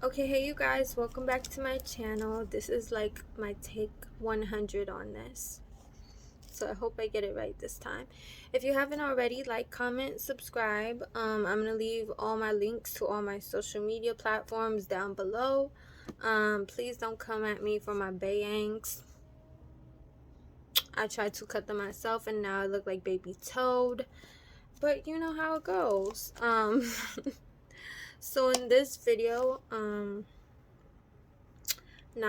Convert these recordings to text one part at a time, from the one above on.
Okay, hey you guys, welcome back to my channel. This is like my take 100 on this. So I hope I get it right this time. If you haven't already, like, comment, subscribe. I'm going to leave all my links to all my social media platforms down below. Please don't come at me for my bayangs. I tried to cut them myself and now I look like baby toad. But you know how it goes. So in this video, now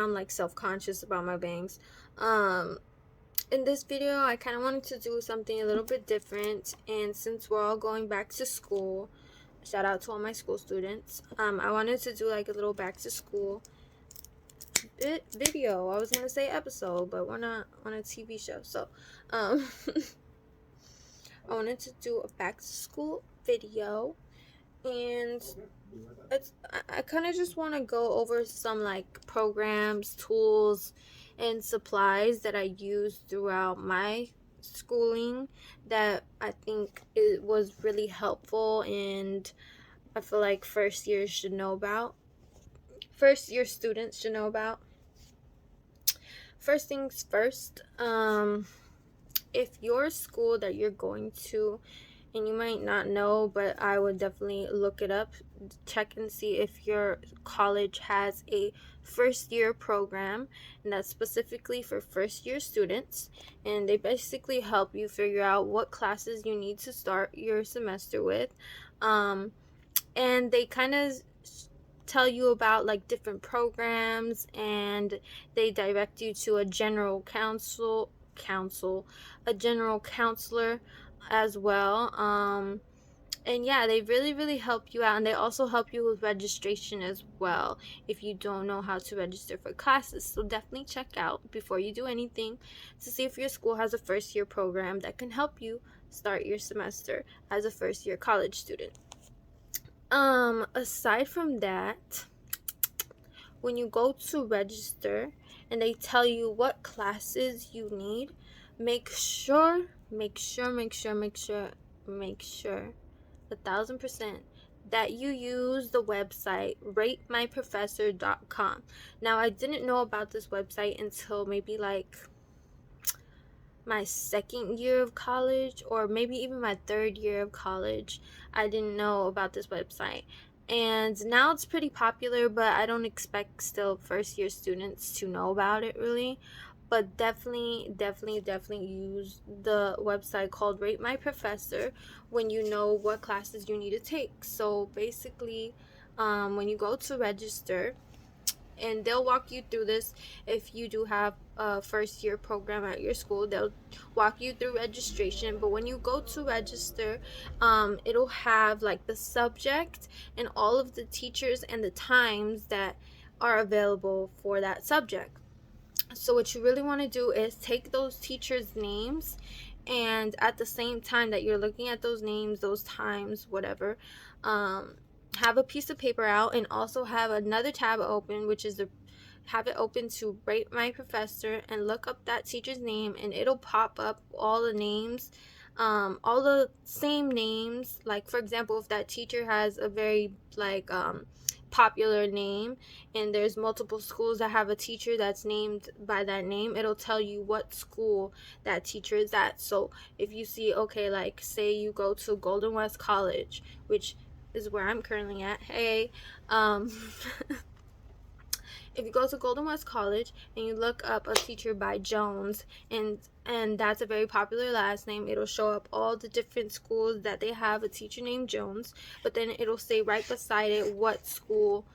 I'm like self-conscious about my bangs. In this video I kind of wanted to do something a little bit different, and since we're all going back to school, shout out to all my school students, I wanted to do like a little back to school video. I was gonna say episode, but we're not on a TV show, so I wanted to do a back to school video, and I kind of just want to go over some like programs, tools, and supplies that I used throughout my schooling that I think it was really helpful, and I feel like first year students should know about. First things first, if your school that you're going to, and you might not know, but I would definitely look it up, check and see if your college has a first year program, and that's specifically for first year students, and they basically help you figure out what classes you need to start your semester with, and they kind of tell you about like different programs, and they direct you to a general counselor as well. And yeah, they really help you out, and they also help you with registration as well if you don't know how to register for classes. So definitely check out before you do anything to see if your school has a first year program that can help you start your semester as a first year college student. Aside from that, when you go to register and they tell you what classes you need, make sure 1,000% that you use the website ratemyprofessor.com. Now, I didn't know about this website until maybe like my second year of college, or maybe even my third year of college. I didn't know about this website, and now it's pretty popular, but I don't expect still first year students to know about it really. But definitely use the website called Rate My Professor when you know what classes you need to take. So basically, when you go to register, and they'll walk you through this. If you do have a first year program at your school, they'll walk you through registration. But when you go to register, it'll have like the subject and all of the teachers and the times that are available for that subject. So what you really want to do is take those teachers' names, and at the same time that you're looking at those names, those times, whatever, have a piece of paper out, and also have another tab open, which is have it open to Rate My Professor, and look up that teacher's name, and it'll pop up all the names, all the same names. Like, for example, if that teacher has a very like popular name, and there's multiple schools that have a teacher that's named by that name, it'll tell you what school that teacher is at. So if you see, okay, like say you go to Golden West College, which is where I'm currently at, hey, if you go to Golden West College and you look up a teacher by Jones, and that's a very popular last name, it'll show up all the different schools that they have a teacher named Jones, but then it'll say right beside it what school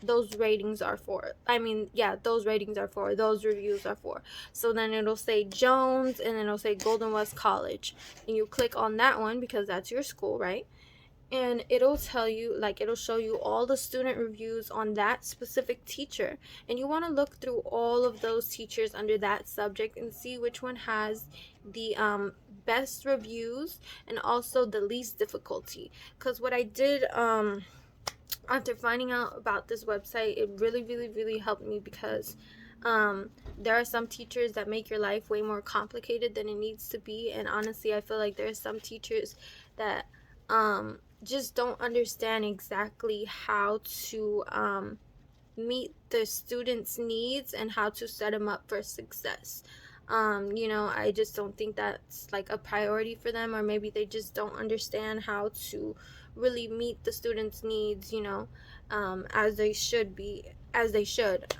those ratings are for. Those ratings are for, those reviews are for. So then it'll say Jones, and then it'll say Golden West College, and you click on that one because that's your school, right? And it'll tell you, like, it'll show you all the student reviews on that specific teacher, and you want to look through all of those teachers under that subject and see which one has the best reviews and also the least difficulty. Because what I did after finding out about this website, it really helped me, because there are some teachers that make your life way more complicated than it needs to be, and honestly I feel like there are some teachers that just don't understand exactly how to meet the students' needs and how to set them up for success. I just don't think that's like a priority for them, or maybe they just don't understand how to really meet the students' needs, as they should be, as they should.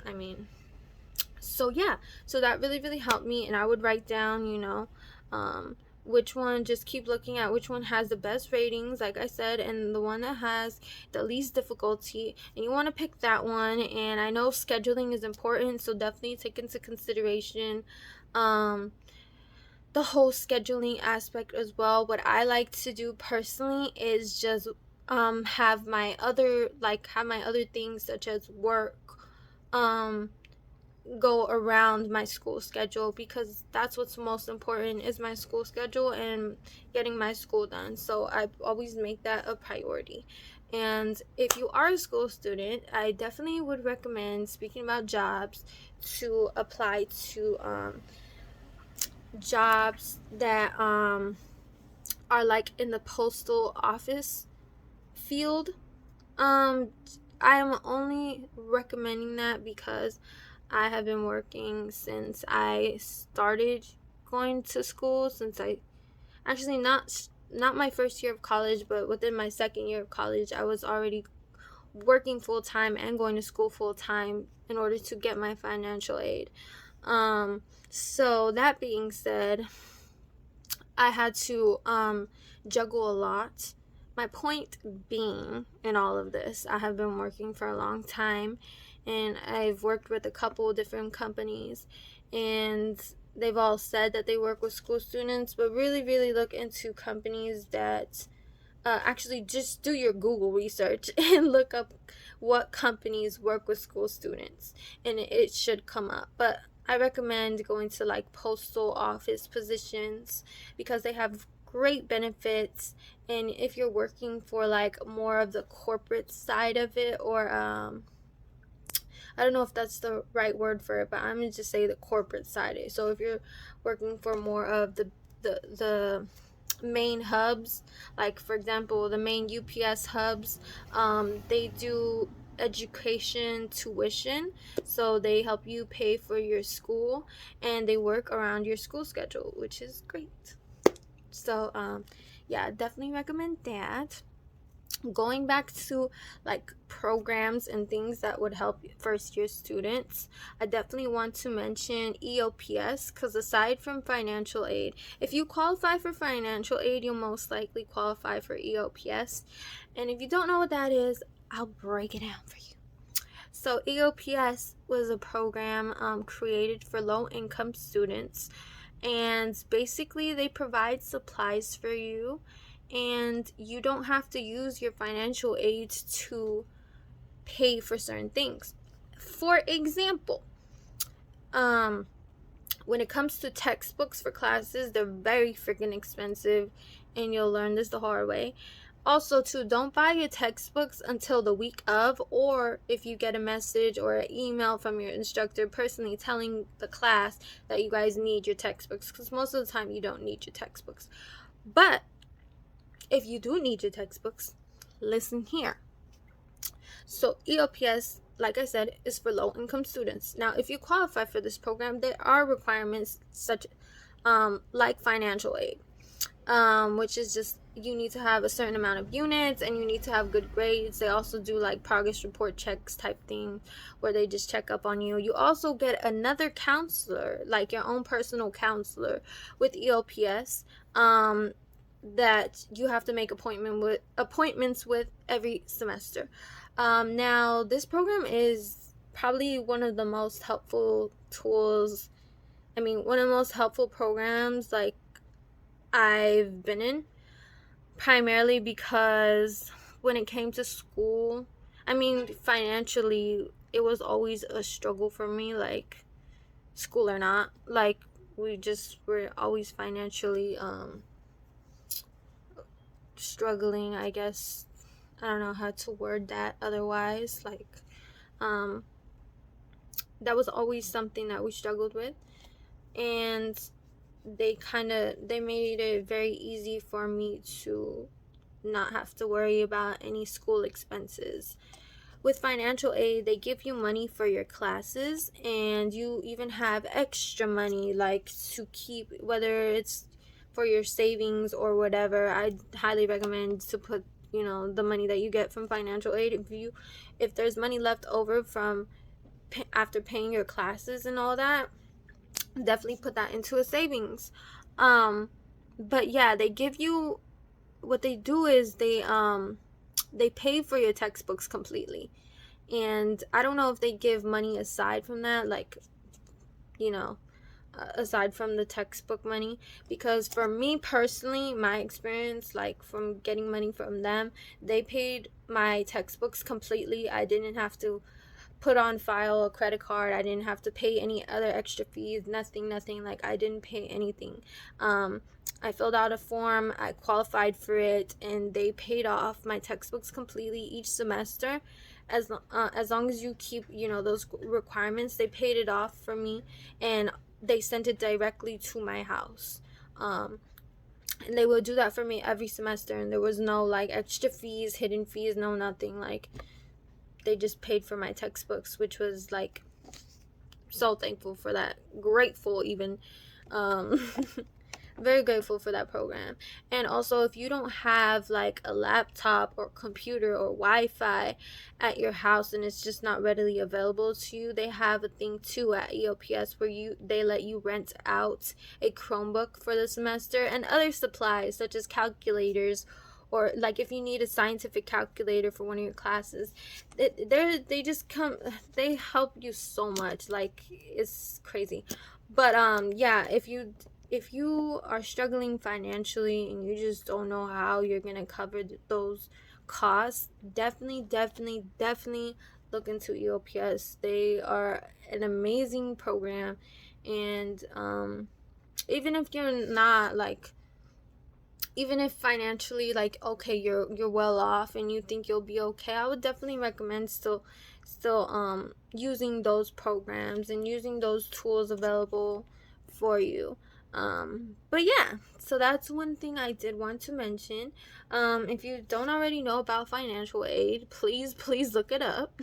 So yeah, so that really, really helped me, and I would write down, um, which one, just keep looking at which one has the best ratings, like I said, and the one that has the least difficulty, and you want to pick that one. And I know scheduling is important, so definitely take into consideration um, the whole scheduling aspect as well. What I like to do personally is just have my other things such as work um go around my school schedule, because that's what's most important, is my school schedule and getting my school done. So I always make that a priority. And if you are a school student, I definitely would recommend, speaking about jobs, to apply to jobs that are like in the postal office field. um I am only recommending that because I have been working since I started going to school, since I actually not my first year of college, but within my second year of college, I was already working full time and going to school full time in order to get my financial aid. So that being said, I had to juggle a lot. My point being, in all of this, I have been working for a long time, and I've worked with a couple different companies, and they've all said that they work with school students, but really, really look into companies that actually just do your Google research and look up what companies work with school students, and it should come up. But I recommend going to like postal office positions because they have great benefits. And if you're working for like more of the corporate side of it, or I don't know if that's the right word for it, but I'm gonna just say the corporate side. So if you're working for more of the main hubs, like for example the main UPS hubs, they do education tuition, so they help you pay for your school, and they work around your school schedule, which is great. So yeah, definitely recommend that. Going back to like programs and things that would help first year students, I definitely want to mention EOPS, because aside from financial aid, if you qualify for financial aid, you'll most likely qualify for EOPS. And if you don't know what that is, I'll break it down for you. So EOPS was a program created for low income students, and basically they provide supplies for you, and you don't have to use your financial aid to pay for certain things. For example, when it comes to textbooks for classes, they're very freaking expensive, and you'll learn this the hard way. Also, too, don't buy your textbooks until the week of, or if you get a message or an email from your instructor personally telling the class that you guys need your textbooks, because most of the time you don't need your textbooks. But if you do need your textbooks, listen here. So EOPS, like I said, is for low income students. Now, if you qualify for this program, there are requirements such like financial aid, which is just you need to have a certain amount of units and you need to have good grades. They also do like progress report checks type thing where they just check up on you. You also get another counselor, like your own personal counselor with EOPS, that you have to make appointments with every semester. Now, this program is probably one of the most helpful tools. One of the most helpful programs like I've been in, primarily because when it came to school, financially, it was always a struggle for me, like school or not. Like, we just were always financially struggling, I guess. I don't know how to word that otherwise. Like, that was always something that we struggled with. And they made it very easy for me to not have to worry about any school expenses. With financial aid, they give you money for your classes, and you even have extra money, like to keep, whether it's for your savings or whatever. I highly recommend to put, the money that you get from financial aid, if there's money left over from after paying your classes and all that, definitely put that into a savings. But yeah, they give you, what they do is they pay for your textbooks completely. And I don't know if they give money aside from that, like, you know aside from the textbook money, because for me personally, my experience, like, from getting money from them, they paid my textbooks completely. I didn't have to put on file a credit card. I didn't have to pay any other extra fees. Nothing. Like, I didn't pay anything. I filled out a form, I qualified for it, and they paid off my textbooks completely each semester. As long as you keep, those requirements, they paid it off for me, and they sent it directly to my house. And they will do that for me every semester, and there was no, like, extra fees, hidden fees, no nothing. Like, they just paid for my textbooks, which was, like, so thankful for that, grateful even. Very grateful for that program. And also, if you don't have, like, a laptop or computer or Wi-Fi at your house, and it's just not readily available to you, they have a thing too at EOPS where they let you rent out a Chromebook for the semester, and other supplies such as calculators, or, like, if you need a scientific calculator for one of your classes. They help you so much. Like, it's crazy. But yeah, if you are struggling financially and you just don't know how you're gonna cover those costs, definitely look into EOPS. They are an amazing program. And even if you're not, like, even if financially, like, okay, you're well off and you think you'll be okay, I would definitely recommend still using those programs and using those tools available for you. But yeah, so that's one thing I did want to mention. If you don't already know about financial aid, please look it up.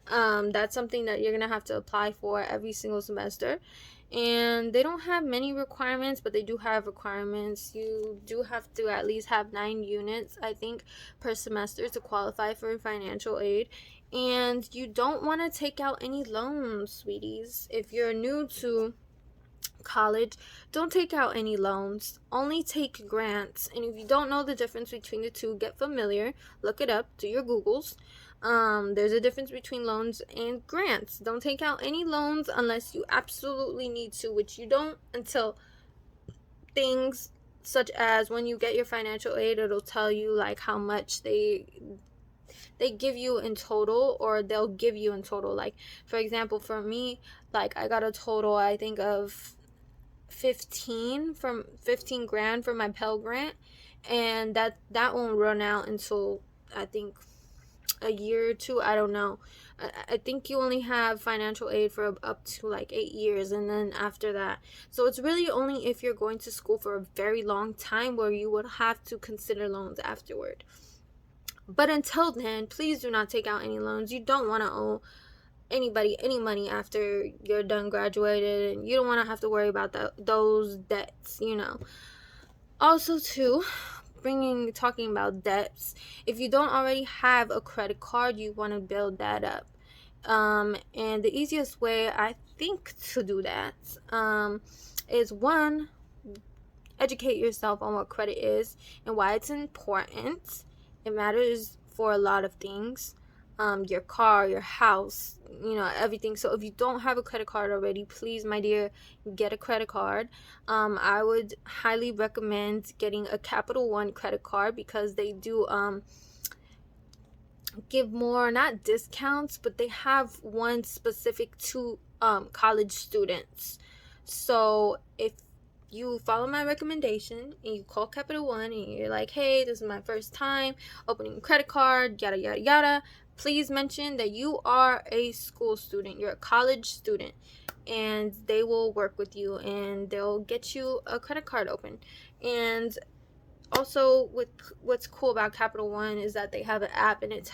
That's something that you're gonna have to apply for every single semester. And they don't have many requirements, but they do have requirements. You do have to at least have 9 units, I think, per semester to qualify for financial aid. And you don't want to take out any loans, sweeties. If you're new to college, don't take out any loans. Only take grants. And if you don't know the difference between the two, get familiar, look it up, do your Googles. There's a difference between loans and grants. Don't take out any loans unless you absolutely need to, which you don't until things such as when you get your financial aid, it'll tell you, like, how much they give you in total, or they'll give you in total. Like, for example, for me, like, I got a total, I think, of 15 grand for my Pell Grant, and that won't run out until, I think, a year or two. I don't know. I think you only have financial aid for up to, like, 8 years, and then after that, so it's really only if you're going to school for a very long time where you would have to consider loans afterward. But until then, please do not take out any loans. You don't want to owe anybody any money after you're done graduated, and you don't want to have to worry about those debts. Also, too, talking about debts, if you don't already have a credit card, you want to build that up. And the easiest way, I think, to do that is, one, educate yourself on what credit is and why it's important. It matters for a lot of things. Your car, your house, everything. So if you don't have a credit card already, please, my dear, get a credit card. I would highly recommend getting a Capital One credit card, because they do give more, not discounts, but they have one specific to college students. So if you follow my recommendation and you call Capital One and you're like, hey, this is my first time opening a credit card, yada yada yada, please mention that you are a school student, you're a college student, and they will work with you and they'll get you a credit card open. And Also, with what's cool about Capital One is that they have an app, and it'll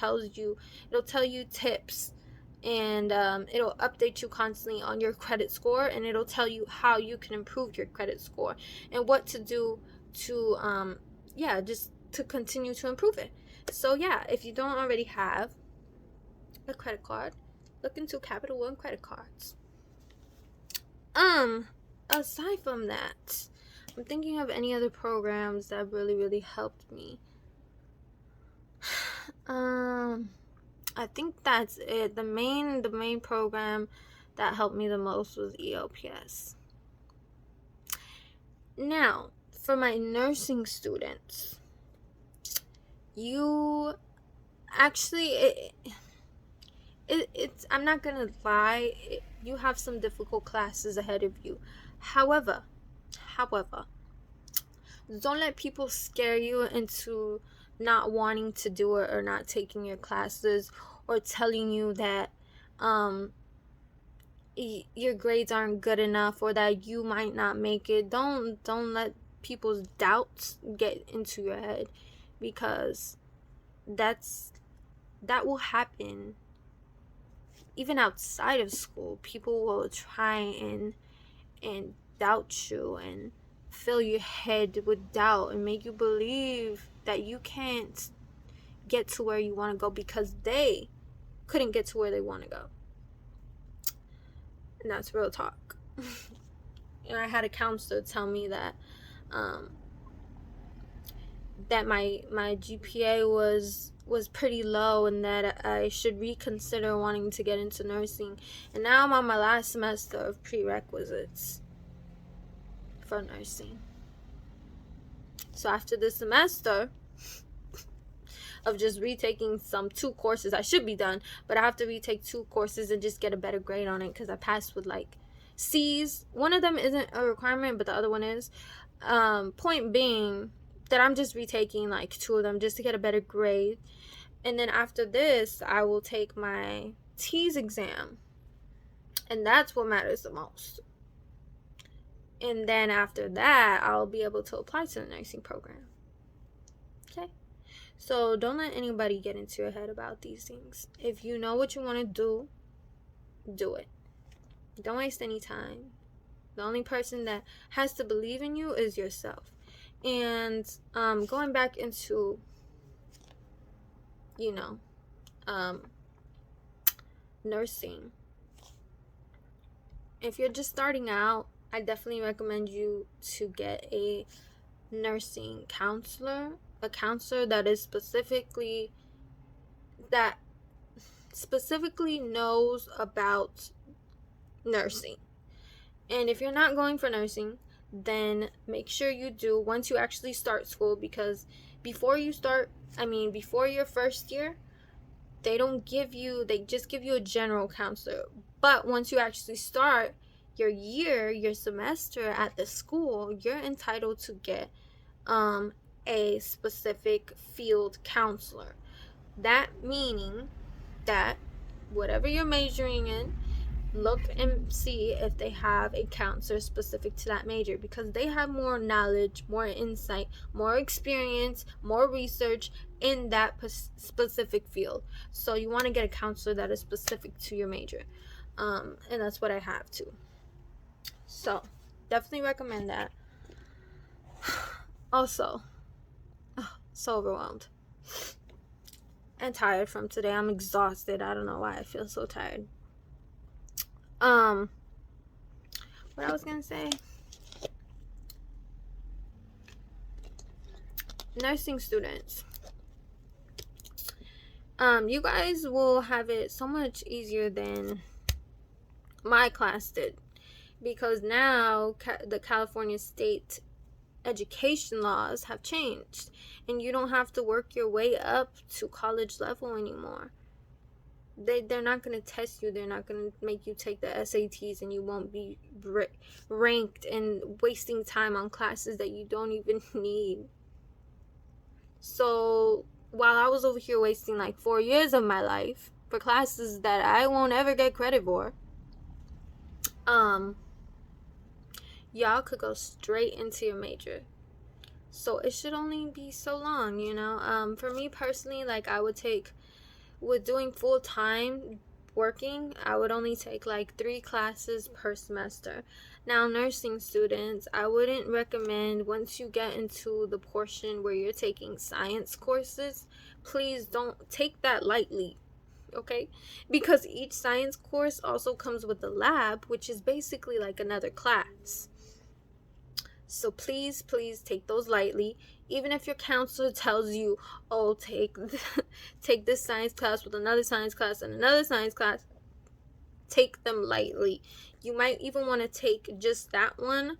tell you tips, and it'll update you constantly on your credit score, and it'll tell you how you can improve your credit score and what to do to just to continue to improve it. So yeah, if you don't already have a credit card, look into Capital One credit cards. Aside from that, I'm thinking of any other programs that really helped me. I think that's it. The main program that helped me the most was EOPS. Now, for my nursing students, you actually it's I'm not gonna lie, you have some difficult classes ahead of you. However, don't let people scare you into not wanting to do it or not taking your classes, or telling you that your grades aren't good enough or that you might not make it. Don't let people's doubts get into your head, because that will happen even outside of school. People will try and doubt you and fill your head with doubt and make you believe that you can't get to where you want to go because they couldn't get to where they want to go. And that's real talk. And I had a counselor tell me that that my GPA was pretty low, and that I should reconsider wanting to get into nursing. And now I'm on my last semester of prerequisites for nursing. So after this semester of just retaking two courses, I should be done, but I have to retake 2 courses and just get a better grade on it, because I passed with like C's. One of them isn't a requirement, but the other one is. Point being that I'm just retaking like 2 of them just to get a better grade. And then after this, I will take my TIAS exam, and that's what matters the most. And then after that, I'll be able to apply to the nursing program. Okay? So don't let anybody get into your head about these things. If you know what you want to do, do it. Don't waste any time. The only person that has to believe in you is yourself. And going back into, nursing. If you're just starting out, I definitely recommend you to get a nursing counselor, a counselor that specifically knows about nursing. And if you're not going for nursing, then make sure you do once you actually start school, because before your first year, they just give you a general counselor. But once you actually start your semester at the school, you're entitled to get a specific field counselor. That meaning that whatever you're majoring in, look and see if they have a counselor specific to that major, because they have more knowledge, more insight, more experience, more research in that specific field. So you want to get a counselor that is specific to your major, and that's what I have too. So definitely recommend that. Also, so overwhelmed and tired from today. I'm exhausted. I don't know why I feel so tired. What I was gonna say, nursing students, you guys will have it so much easier than my class did, because now the California state education laws have changed, and you don't have to work your way up to college level anymore. They're not going to test you. They're not going to make you take the SATs, and you won't be ranked and wasting time on classes that you don't even need. So while I was over here wasting like 4 years of my life for classes that I won't ever get credit for, y'all could go straight into your major. so it should only be so long, you know. For me personally, like I would take, with doing full-time working, I would only take like 3 classes per semester. Now nursing students, I wouldn't recommend, once you get into the portion where you're taking science courses, please don't take that lightly, okay? Because each science course also comes with a lab, which is basically like another class. So please, please take those lightly. Even if your counselor tells you, oh, take this science class with another science class and another science class, take them lightly. You might even want to take just that one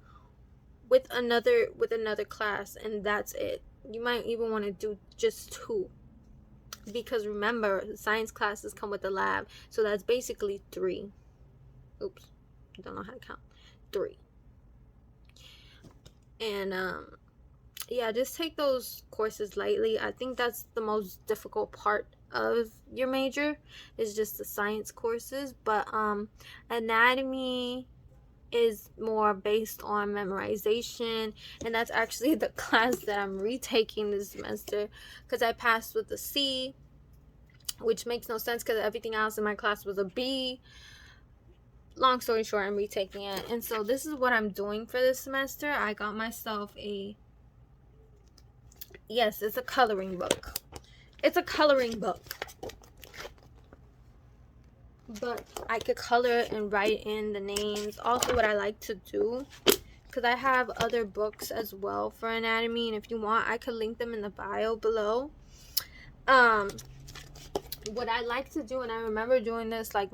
with another class, and that's it. You might even want to do just 2, because remember, science classes come with the lab, so that's basically 3. Oops, I don't know how to count. 3. And yeah, just take those courses lightly. I think that's the most difficult part of your major, is just the science courses. But anatomy is more based on memorization, and that's actually the class that I'm retaking this semester, because I passed with a C, which makes no sense because everything else in my class was a B. Long story short, I'm retaking it. And so this is what I'm doing for this semester. I got myself yes, it's a coloring book. It's a coloring book. But I could color and write in the names. Also, what I like to do, because I have other books as well for anatomy, and if you want, I could link them in the bio below. What I like to do, and I remember doing this like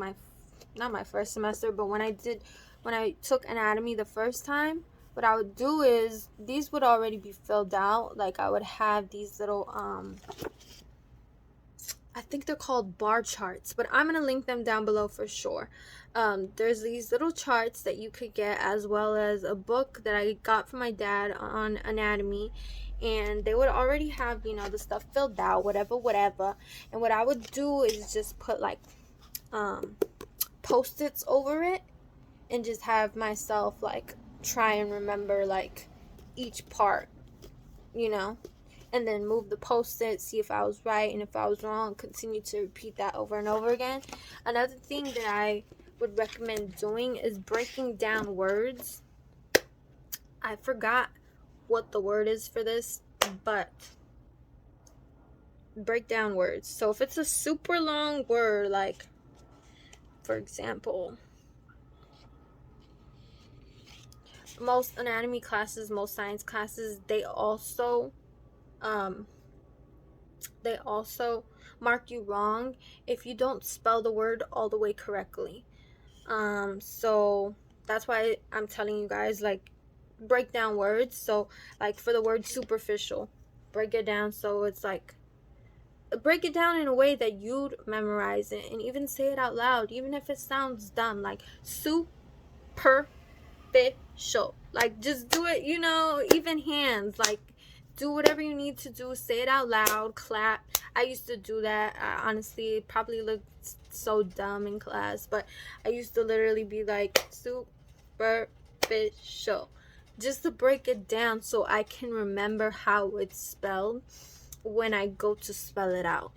not my first semester, but when I took anatomy the first time, what I would do is, these would already be filled out. Like I would have these little I think they're called bar charts, but I'm going to link them down below for sure. There's these little charts that you could get, as well as a book that I got from my dad on anatomy, and they would already have, you know, the stuff filled out, whatever. And what I would do is just put like post-its over it, and just have myself like try and remember like each part, you know, and then move the post-it, see if I was right, and if I was wrong, continue to repeat that over and over again. Another thing that I would recommend doing is breaking down words. I forgot what the word is for this, but break down words. So if it's a super long word, like for example, most anatomy classes, most science classes, they also mark you wrong if you don't spell the word all the way correctly. So that's why I'm telling you guys, like, break down words. So like for the word superficial, break it down so it's like, break it down in a way that you'd memorize it, and even say it out loud, even if it sounds dumb, like superficial. Like just do it, you know, even hands, like do whatever you need to do, say it out loud, clap. I used to do that. I honestly probably looked so dumb in class, but I used to literally be like superficial, just to break it down so I can remember how it's spelled when I go to spell it out,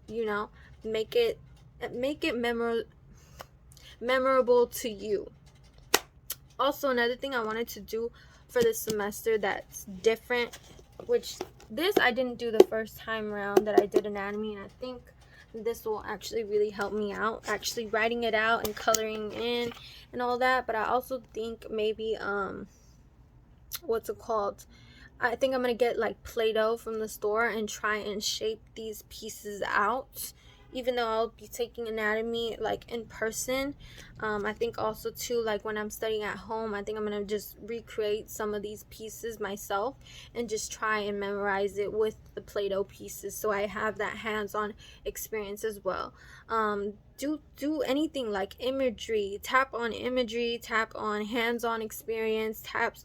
you know. Make it memorable to you. Also, another thing I wanted to do for this semester that's different, which this I didn't do the first time around that I did anatomy, and I think this will actually really help me out, actually writing it out and coloring in and all that. But I also think maybe what's it called, I think I'm gonna get like Play-Doh from the store and try and shape these pieces out, even though I'll be taking anatomy like in person. I think also too, like when I'm studying at home, I think I'm gonna just recreate some of these pieces myself and just try and memorize it with the Play-Doh pieces, so I have that hands-on experience as well. Do anything like imagery, tap on imagery, tap on hands-on experience, tap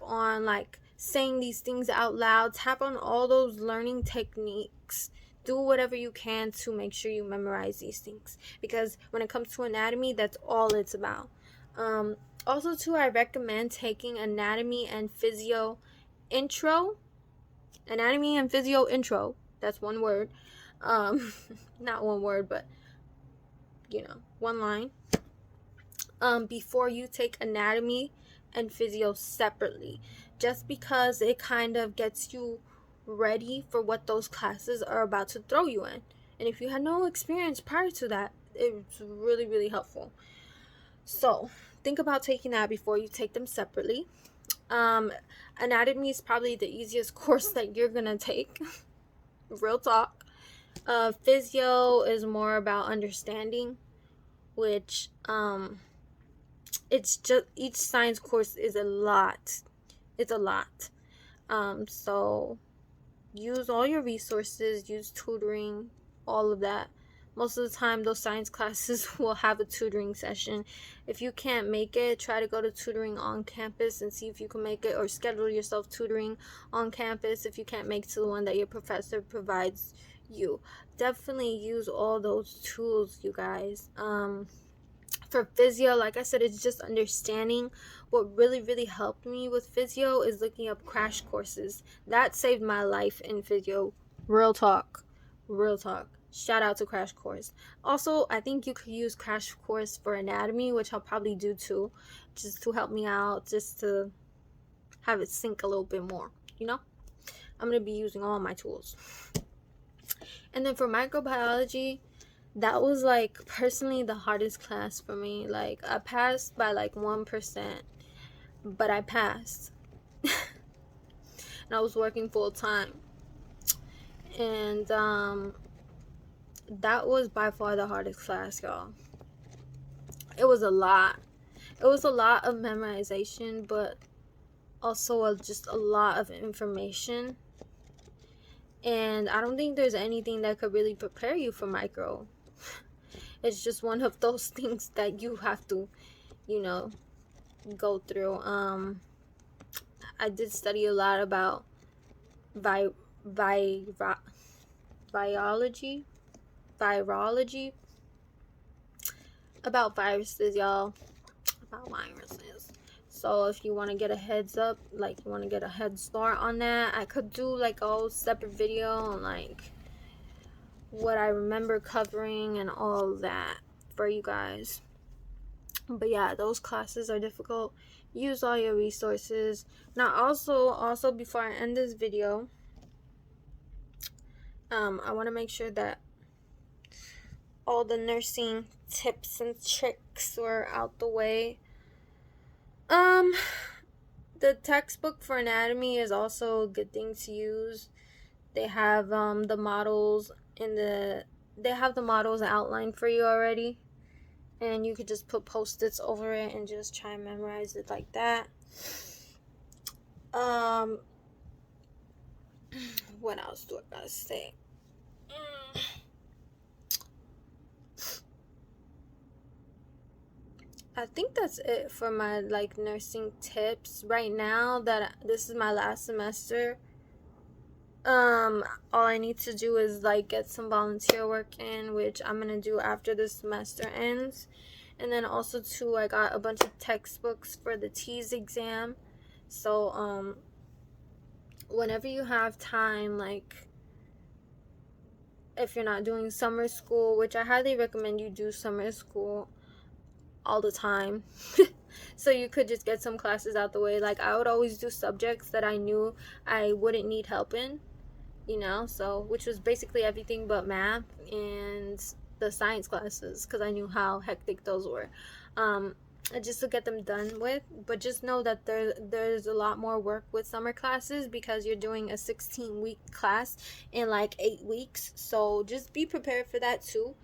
on like saying these things out loud, tap on all those learning techniques. Do whatever you can to make sure you memorize these things, because when it comes to anatomy, that's all it's about. Also too, I recommend taking anatomy and physio intro, anatomy and physio intro. That's one word. Not one word, but one line. Before you take anatomy and physio separately, just because it kind of gets you ready for what those classes are about to throw you in. And if you had no experience prior to that, it's really, really helpful. So think about taking that before you take them separately. Anatomy is probably the easiest course that you're gonna take. Real talk. Physio is more about understanding, which it's just, each science course is a lot. It's a lot. So use all your resources, use tutoring, all of that. Most of the time, those science classes will have a tutoring session. If you can't make it, try to go to tutoring on campus and see if you can make it, or schedule yourself tutoring on campus if you can't make it to the one that your professor provides you. Definitely use all those tools, you guys. For physio, like I said, it's just understanding. What really, really helped me with physio is looking up crash courses. That saved my life in physio. Real talk. Real talk. Shout out to Crash Course. Also, I think you could use Crash Course for anatomy, which I'll probably do too, just to help me out, just to have it sink a little bit more, I'm going to be using all my tools. And then for microbiology, that was like personally the hardest class for me. Like, I passed by like 1%, but I passed. And I was working full time. And that was by far the hardest class, y'all. It was a lot. It was a lot of memorization, but also just a lot of information. And I don't think there's anything that could really prepare you for micro. It's just one of those things that you have to, go through. I did study a lot about virology, about viruses, y'all, about viruses. So if you want to get a heads up, like you want to get a head start on that, I could do like a whole separate video on like what I remember covering and all that for you guys. But yeah, those classes are difficult. Use all your resources. Now also before I end this video, I want to make sure that all the nursing tips and tricks were out the way. The textbook for anatomy is also a good thing to use. They have the models outlined for you already, and you could just put post-its over it and just try and memorize it like that. What else do I gotta say? I think that's it for my like nursing tips right now, that this is my last semester. All I need to do is like get some volunteer work in, which I'm gonna do after the semester ends. And then also too, I got a bunch of textbooks for the TIAS exam. So whenever you have time, like if you're not doing summer school, which I highly recommend you do summer school all the time, so you could just get some classes out the way. Like, I would always do subjects that I knew I wouldn't need help in, so which was basically everything but math and the science classes, because I knew how hectic those were, just to get them done with. But just know that there's a lot more work with summer classes, because you're doing a 16-week class in like 8 weeks, so just be prepared for that too.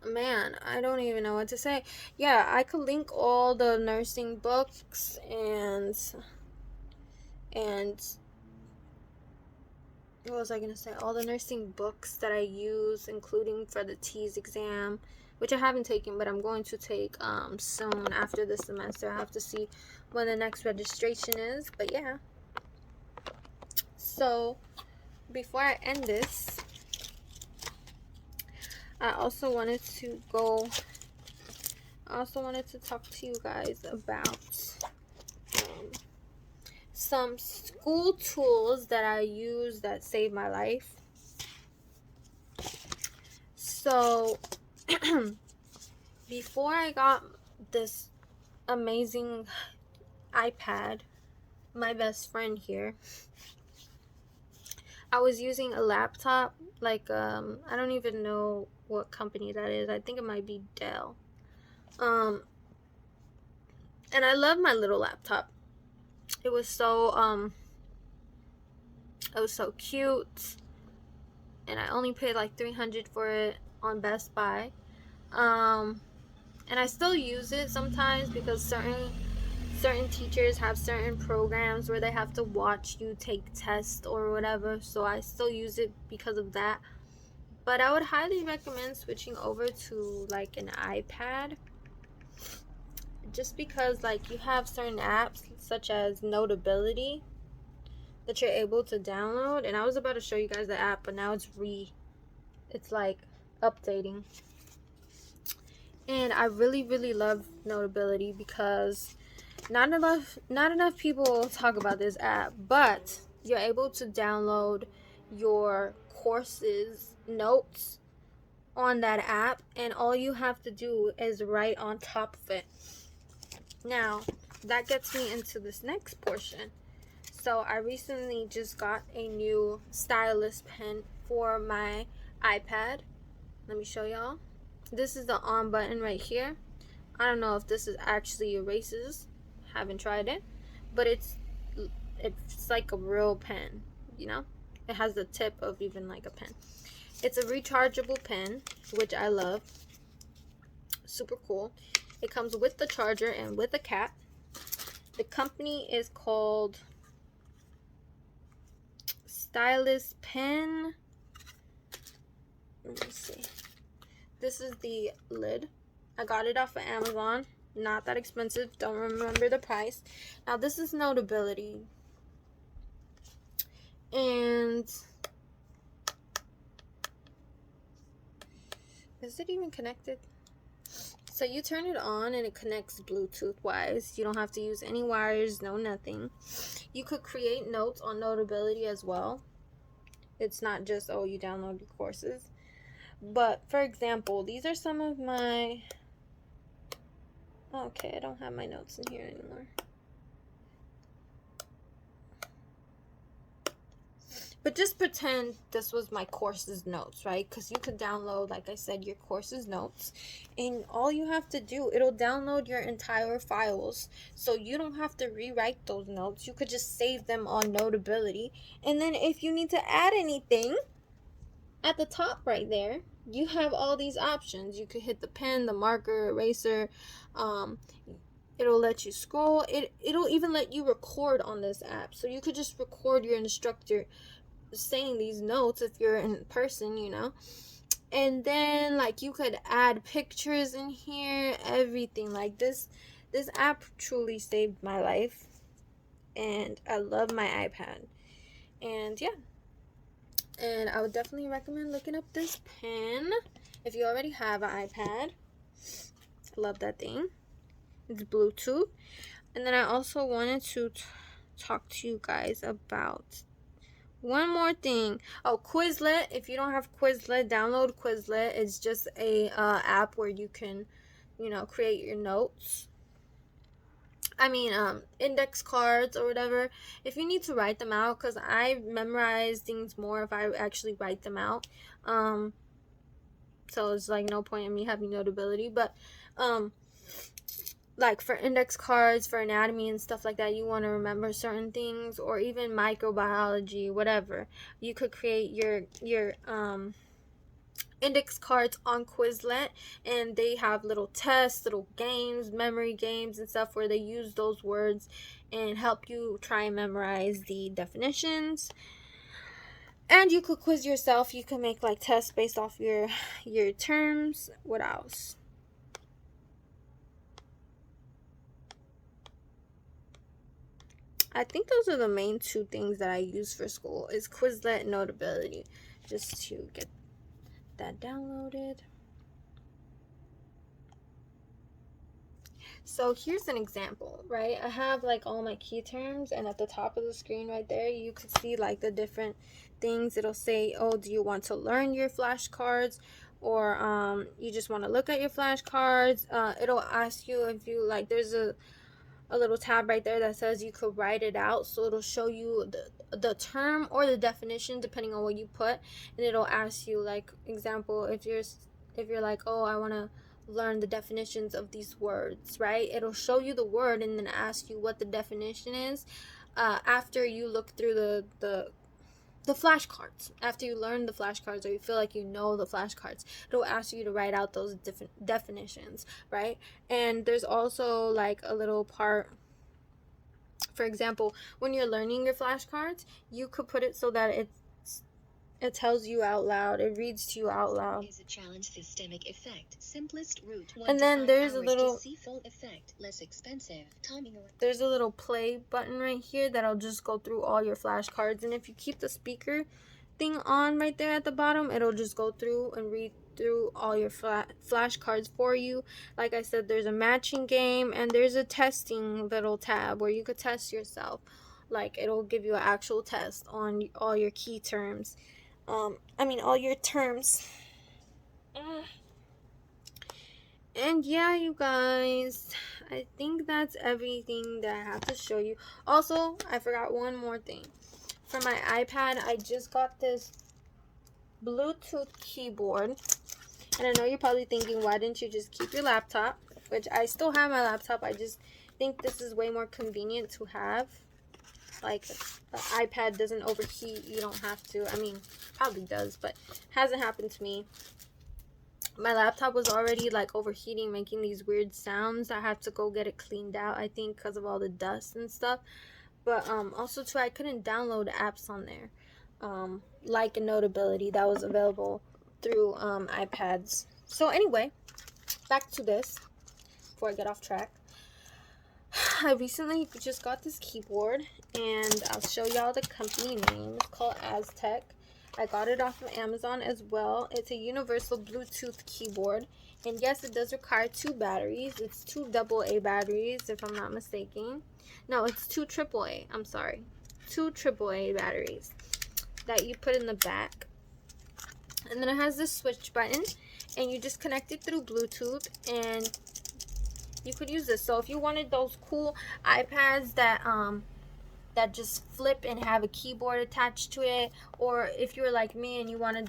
Man, I don't even know what to say. Yeah, I could link all the nursing books and what was I gonna say? All the nursing books that I use, including for the TIAS exam, which I haven't taken, but I'm going to take soon after the semester. I have to see when the next registration is, but yeah. So before I end this, I also wanted to talk to you guys about some school tools that I use that saved my life. So before I got this amazing iPad, my best friend here, I was using a laptop, like I don't even know what company that is. I think it might be Dell. And I love my little laptop. It was so cute, and I only paid like $300 for it on Best Buy. And I still use it sometimes because certain teachers have certain programs where they have to watch you take tests or whatever, so I still use it because of that. But I would highly recommend switching over to like an iPad, just because like you have certain apps such as Notability that you're able to download, and I was about to show you guys the app, but now it's like updating. And I really love Notability because not enough people talk about this app, but you're able to download your courses notes on that app, and all you have to do is write on top of it. Now that gets me into this next portion. So I recently just got a new stylus pen for my iPad. Let me show y'all. This is the on button right here. I don't know if this is actually erases, haven't tried it, but it's like a real pen, you know. It has the tip of even like a pen. It's a rechargeable pen, which I love. Super cool. It comes with the charger and with a cap. The company is called Stylus Pen. Let me see. This is the lid. I got it off of Amazon. Not that expensive. Don't remember the price. Now this is Notability. And is it even connected? So you turn it on and it connects Bluetooth wise. You don't have to use any wires, no nothing. You could create notes on Notability as well. It's not just, oh, you download your courses. But for example, these are some of my... Okay, I don't have my notes in here anymore. But just pretend this was my courses notes, right? Because you could download, like I said, your courses notes. And all you have to do, it'll download your entire files. So you don't have to rewrite those notes. You could just save them on Notability. And then if you need to add anything, at the top right there, you have all these options. You could hit the pen, the marker, eraser. It'll let you scroll. It'll even let you record on this app. So you could just record your instructor saying these notes if you're in person, you know. And then like you could add pictures in here, everything. Like this app truly saved my life, and I love my iPad. And yeah, and I would definitely recommend looking up this pen if you already have an iPad. I love that thing. It's Bluetooth. And then I also wanted to talk to you guys about one more thing. Oh, Quizlet. If you don't have Quizlet, download Quizlet. It's just a app where you can, you know, create your notes. I mean, index cards or whatever. If you need to write them out, because I memorize things more if I actually write them out. So it's like no point in me having Notability. But like for index cards, for anatomy and stuff like that, you want to remember certain things, or even microbiology, whatever. You could create your index cards on Quizlet, and they have little tests, little games, memory games and stuff where they use those words and help you try and memorize the definitions. And you could quiz yourself. You can make like tests based off your terms. What else? I think those are the main two things that I use for school, is Quizlet and Notability, just to get that downloaded. So here's an example, right? I have like all my key terms, and at the top of the screen right there, you could see like the different things. It'll say, oh, do you want to learn your flashcards, or you just want to look at your flashcards? It'll ask you if you like, there's a little tab right there that says you could write it out, so it'll show you the term or the definition depending on what you put, and it'll ask you, like, example, if you're like, oh, I want to learn the definitions of these words, right? It'll show you the word and then ask you what the definition is after you look through the flashcards. After you learn the flashcards, or you feel like you know the flashcards, it'll ask you to write out those different definitions, right? And there's also like a little part, for example, when you're learning your flashcards, you could put it so that it tells you out loud, it reads to you out loud. Is a challenge systemic effect. Simplest route. And then there's a little effect. Less expensive. Timing. There's a little play button right here that'll just go through all your flashcards, and if you keep the speaker thing on right there at the bottom, it'll just go through and read through all your flashcards for you. Like I said, there's a matching game, and there's a testing little tab where you could test yourself. Like, it'll give you an actual test on all your key terms. All your terms. And yeah, you guys, I think that's everything that I have to show you. Also, I forgot one more thing. For my iPad, I just got this Bluetooth keyboard. And I know you're probably thinking, why didn't you just keep your laptop? Which, I still have my laptop. I just think this is way more convenient to have. Like, the iPad doesn't overheat. You don't have to. Probably does, but hasn't happened to me. My laptop was already like overheating, making these weird sounds. I had to go get it cleaned out, I think, because of all the dust and stuff. But also too, I couldn't download apps on there, like a Notability that was available through iPads. So anyway, back to this before I get off track. I recently just got this keyboard, and I'll show y'all the company name. It's called Aztec. I got it off of Amazon as well. It's a universal Bluetooth keyboard. And yes, it does require 2 batteries. It's 2 AA batteries, if I'm not mistaken. No, it's 2 AAA. I'm sorry. 2 AAA batteries that you put in the back. And then it has this switch button. And you just connect it through Bluetooth. And you could use this. So if you wanted those cool iPads that just flip and have a keyboard attached to it, or if you were like me and you wanted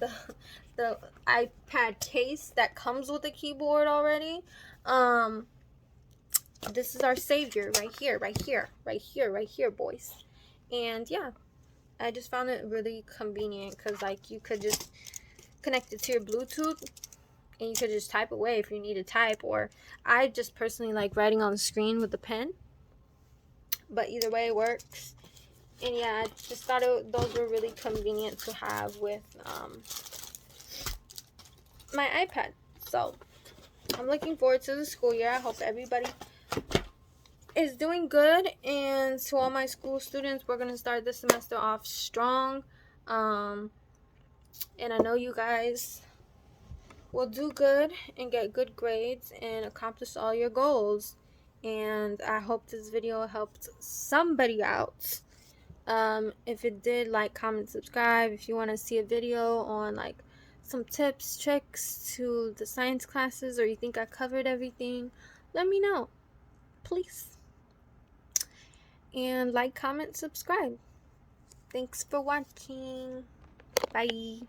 the iPad case that comes with a keyboard already, this is our savior right here, boys. And yeah, I just found it really convenient because, like, you could just connect it to your Bluetooth and you could just type away if you need to type, or I just personally like writing on the screen with a pen, but either way it works. And yeah, I just thought those were really convenient to have with my iPad. So I'm looking forward to the school year. I hope everybody is doing good. And to all my school students, we're going to start this semester off strong. And I know you guys will do good and get good grades and accomplish all your goals. And I hope this video helped somebody out. If it did, like, comment, subscribe. If you want to see a video on like some tips, tricks to the science classes, or you think I covered everything, let me know, please. And like, comment, subscribe. Thanks for watching. Bye.